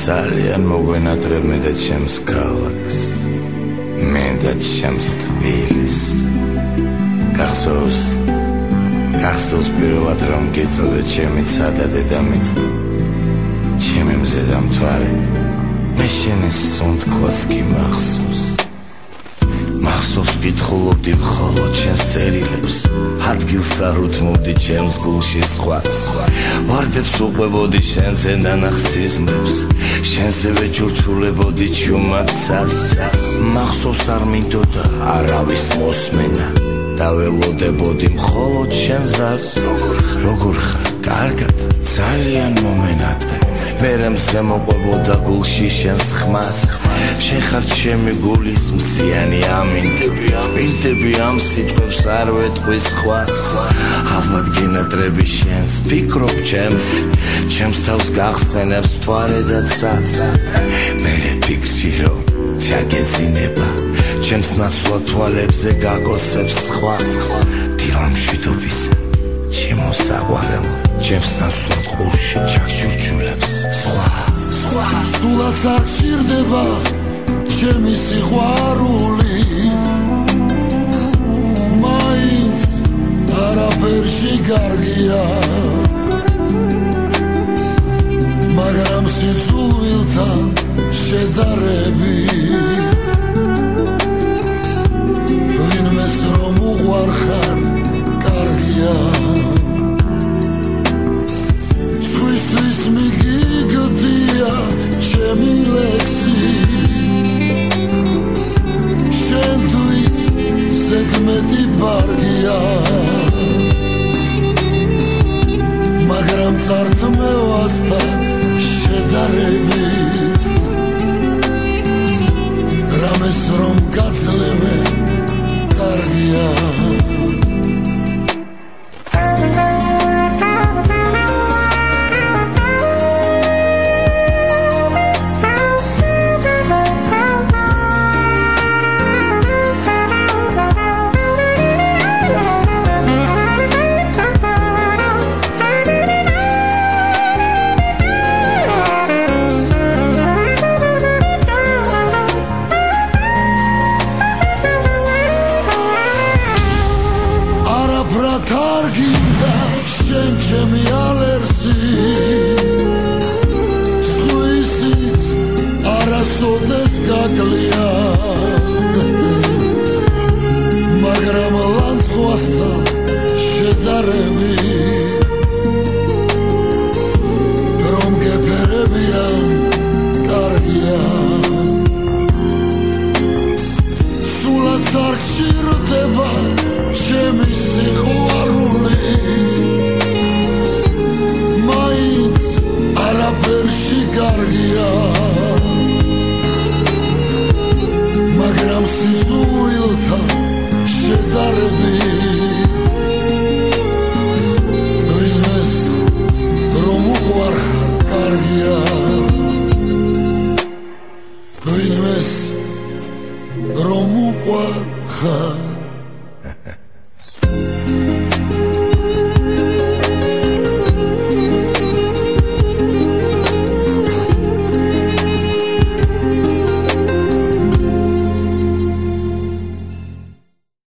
ძალიან მოგვენატრებ მე და ჩემს ქალაქს მე და ჩემს თბილისს გახსოვს პირველად რომ გეწოდე ჩემი ცა და დედამიწა ჩემი მზედა მთვარე მე შენი სუნთქვას კი მახსოვს გითხულობდი მხოლოდ ჩემს წერილებს ადგილს არ უთმობდი ჩემს გულში სხვას ვარდებს უყვებოდი შენზე ნახსიზმებს შენზე ვეჩურჩულებოდი ჩუმად ცას მახსოვს არ მინდოდა არავის მოსმენა დაველოდებოდი მხოლოდ შენ ზარს როგორ ხარ კარგად ძალიან მომენატრე მერემზე მოყვებოდა გულში შენს ხმას შენ ხარ ჩემი გულის მსიანი ამინდები ამ სიტყვებს არ ვეტყვის სხვას ალბათ გენატრები შენს ფიქრობ ჩემს თავს გახსენებს მთვარე და ცაც მერე ფიქრში რომ ჩაგეძინება ჩემს ნაცვლად თვალებზე გაგოცებს სხვას დილამშვიდობის ჩემო საყვარელო ჩემს ნაცვლად ყურში ჩაგჩურჩულებს სხვა სულაც არ გჭირდება ჩემი სიყვარული მაინც არაფერში გარგია მაგრამ სიძულვილთან შედარები ვინმეს რომ უყვარხარ კარგია სხვისთვის მიგიგდია ჩემი ლექსი შენთვის ზედმეტი ბარგია მაგრამ წართმევასთან შედარებით რამეს რომ გაძლევე კარგია თარგინდა შენ ჩემი ალერსი სხვისიც არასოდეს გაგლია მაგრამ ლანცხვასთან შედარები რომ გეფერებიან კარგია სულაც არ გჭირდება ჩემი სიყვარული